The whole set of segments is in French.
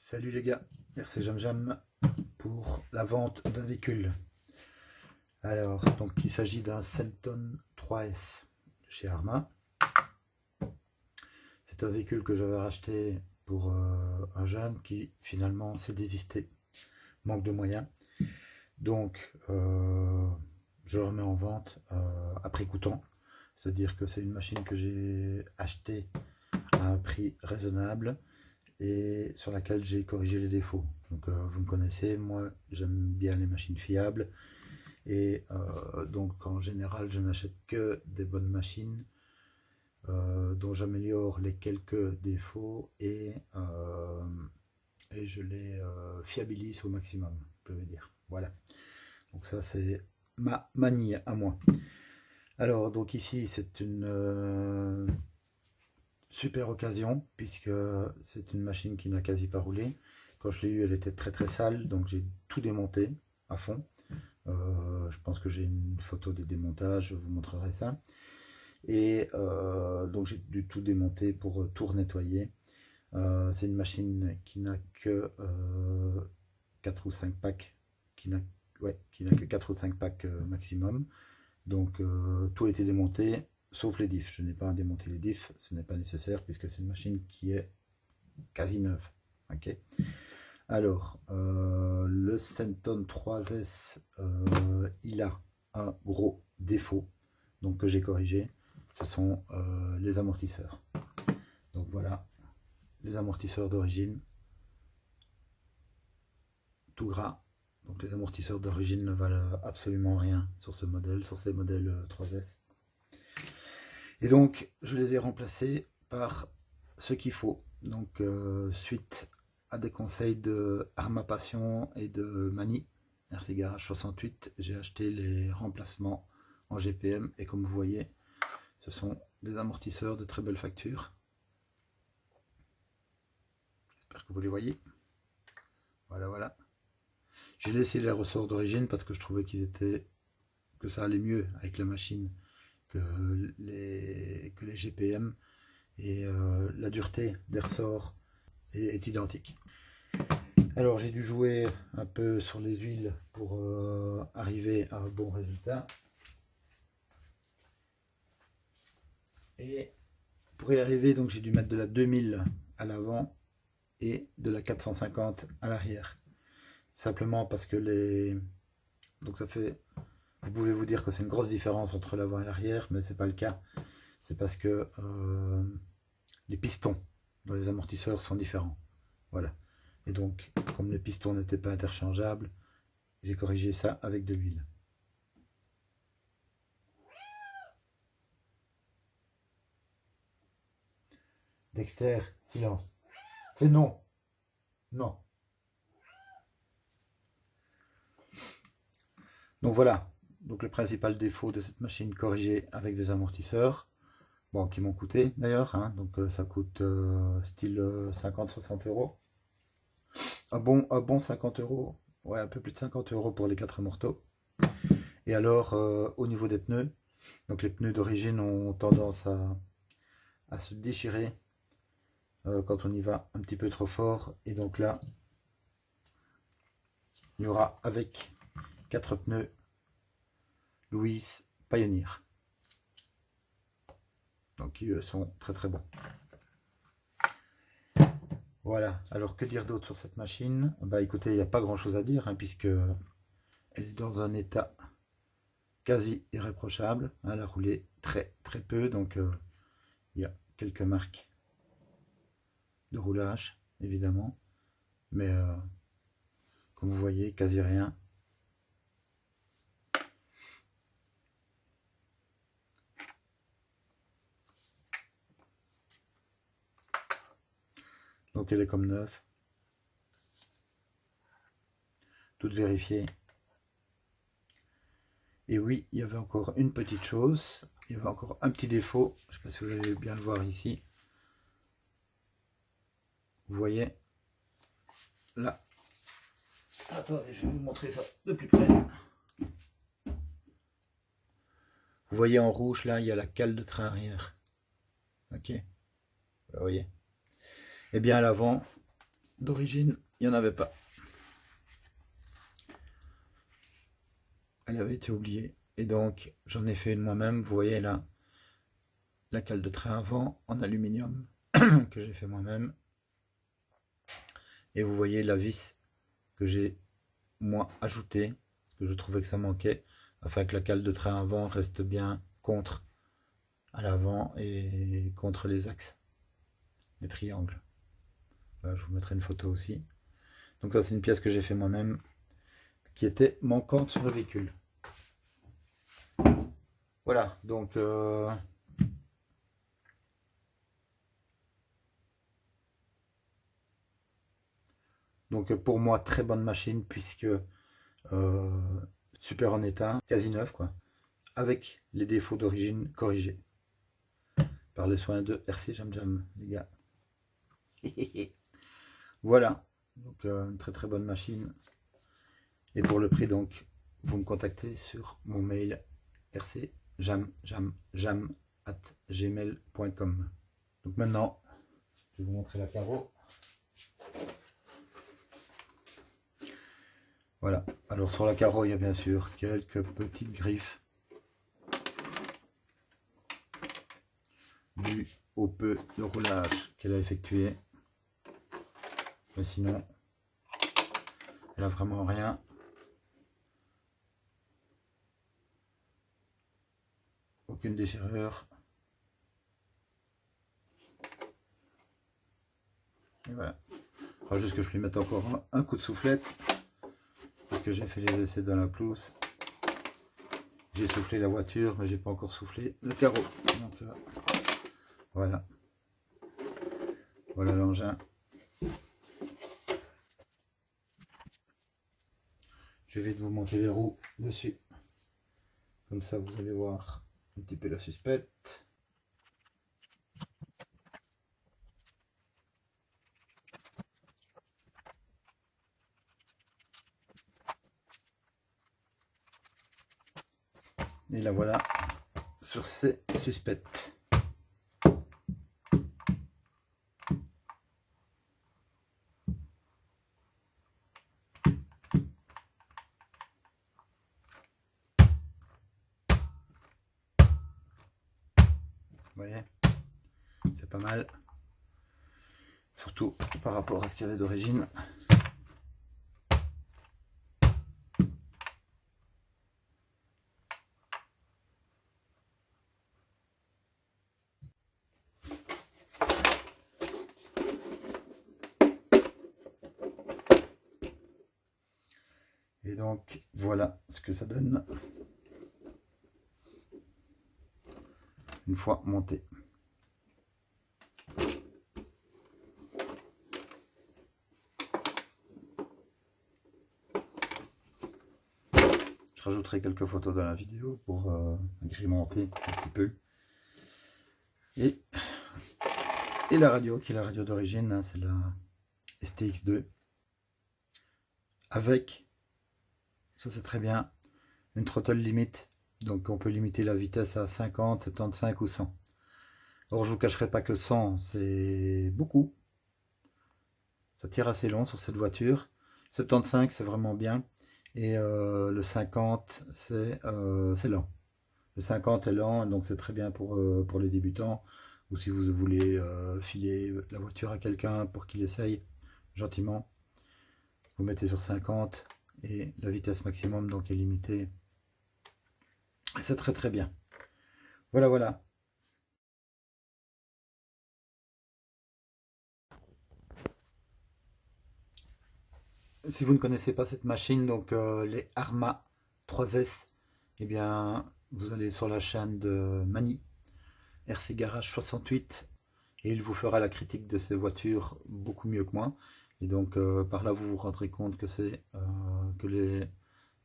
Salut les gars, c'est Jam pour la vente d'un véhicule. Alors, donc il s'agit d'un Selton 3S chez Arma. C'est un véhicule que j'avais racheté pour un jeune qui finalement s'est désisté, manque de moyens. Donc, je le remets en vente à prix coûtant. C'est-à-dire que c'est une machine que j'ai achetée à un prix raisonnable et sur laquelle j'ai corrigé les défauts. Donc vous me connaissez, moi j'aime bien les machines fiables et donc en général je n'achète que des bonnes machines dont j'améliore les quelques défauts et je les fiabilise au maximum, je veux dire. Voilà. Donc ça c'est ma manie à moi. Alors donc ici c'est une super occasion puisque c'est une machine qui n'a quasi pas roulé. Quand je l'ai eue, elle était très très sale, donc j'ai tout démonté à fond. Je pense que j'ai une photo de démontage, je vous montrerai ça. Et donc j'ai dû tout démonter pour tout nettoyer. C'est une machine qui n'a que 4 ou 5 packs, qui n'a que 4 ou 5 packs maximum. Donc tout a été démonté, sauf les diffs. Je n'ai pas à démonter les diffs, ce n'est pas nécessaire puisque c'est une machine qui est quasi neuve. Ok. Alors, le Selton 3S, il a un gros défaut, donc que j'ai corrigé, ce sont les amortisseurs. Donc voilà, les amortisseurs d'origine, tout gras. Donc les amortisseurs d'origine ne valent absolument rien sur ce modèle, sur ces modèles 3S. Et donc, je les ai remplacés par ce qu'il faut. Donc, suite à des conseils de Arma Passion et de Mani, RC Garage 68, j'ai acheté les remplacements en GPM. Et comme vous voyez, ce sont des amortisseurs de très belle facture. J'espère que vous les voyez. Voilà, voilà. J'ai laissé les ressorts d'origine parce que je trouvais que ça allait mieux avec la machine que les GPM. Et la dureté des ressorts est identique. Alors j'ai dû jouer un peu sur les huiles pour arriver à un bon résultat. Et pour y arriver, donc j'ai dû mettre de la 2000 à l'avant et de la 450 à l'arrière. Simplement parce que donc ça fait... Vous pouvez vous dire que c'est une grosse différence entre l'avant et l'arrière, mais c'est pas le cas. C'est parce que les pistons dans les amortisseurs sont différents. Voilà. Et donc, comme les pistons n'étaient pas interchangeables, j'ai corrigé ça avec de l'huile. Dexter, silence. C'est non. Non. Donc voilà. Donc le principal défaut de cette machine corrigée avec des amortisseurs, bon, qui m'ont coûté d'ailleurs, hein, donc ça coûte style 50-60 euros. Un bon 50 euros, ouais, un peu plus de 50 euros pour les 4 morteaux. Et alors, au niveau des pneus, donc les pneus d'origine ont tendance à se déchirer quand on y va un petit peu trop fort. Et donc là, il y aura avec 4 pneus Louis Pioneer. Donc qui sont très très bons. Voilà, alors que dire d'autre sur cette machine? Bah écoutez, il n'y a pas grand chose à dire, hein, puisque elle est dans un état quasi irréprochable. Elle a roulé très très peu, donc il y a quelques marques de roulage, évidemment. Mais comme vous voyez, quasi rien. Donc elle est comme neuve. Toute vérifiée. Et oui, il y avait encore une petite chose. Il y avait encore un petit défaut. Je ne sais pas si vous allez bien le voir ici. Vous voyez là. Attendez, je vais vous montrer ça de plus près. Vous voyez en rouge, là, il y a la cale de train arrière. Ok. Vous voyez. Et bien à l'avant, d'origine, il n'y en avait pas. Elle avait été oubliée. Et donc, j'en ai fait une moi-même. Vous voyez là, la cale de train avant en aluminium que j'ai fait moi-même. Et vous voyez la vis que j'ai moi ajoutée, parce que je trouvais que ça manquait, afin que la cale de train avant reste bien contre à l'avant et contre les axes des triangles. Voilà, je vous mettrai une photo aussi. Donc ça, c'est une pièce que j'ai fait moi-même, qui était manquante sur le véhicule. Voilà, donc pour moi, très bonne machine, puisque super en état, quasi neuf quoi, avec les défauts d'origine corrigés par les soins de RC Jam Jam, les gars. Voilà, donc une très très bonne machine. Et pour le prix, donc, vous me contactez sur mon mail rcjamjam@gmail.com. Donc maintenant, je vais vous montrer la carreau. Voilà, alors sur la carreau, il y a bien sûr quelques petites griffes dû au peu de roulage qu'elle a effectué. Mais sinon, elle a vraiment rien. Aucune déchirure. Et voilà. Il faudra juste que je lui mette encore un coup de soufflette. Parce que j'ai fait les essais dans la pelouse. J'ai soufflé la voiture, mais j'ai pas encore soufflé le carreau. Donc, voilà. Voilà l'engin. Je vais vous monter les roues dessus. Comme ça, vous allez voir un petit peu la suspecte. Et la voilà sur ces suspectes. Vous voyez, c'est pas mal. Surtout par rapport à ce qu'il y avait d'origine. Et donc voilà ce que ça donne une fois monté. Je rajouterai quelques photos dans la vidéo pour agrémenter un petit peu. Et la radio, qui est la radio d'origine, hein, c'est la STX2. Avec, ça c'est très bien, une throttle limite. Donc on peut limiter la vitesse à 50, 75 ou 100. Or je vous cacherai pas que 100 c'est beaucoup. Ça tire assez long sur cette voiture. 75 c'est vraiment bien. Et le 50 c'est lent. Le 50 est lent, donc c'est très bien pour les débutants. Ou si vous voulez filer la voiture à quelqu'un pour qu'il essaye gentiment. Vous mettez sur 50 et la vitesse maximum donc est limitée. C'est très très bien. Voilà, voilà. Si vous ne connaissez pas cette machine, donc les Arma 3S, eh bien vous allez sur la chaîne de Mani, RC Garage 68, et il vous fera la critique de ces voitures beaucoup mieux que moi. Et donc par là vous vous rendrez compte que que les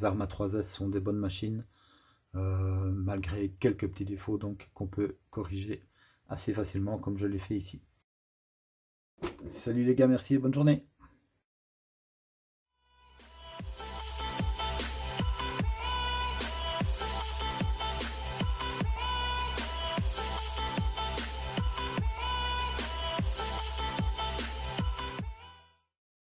Arma 3S sont des bonnes machines, malgré quelques petits défauts donc qu'on peut corriger assez facilement comme je l'ai fait ici. Salut les gars, merci et bonne journée.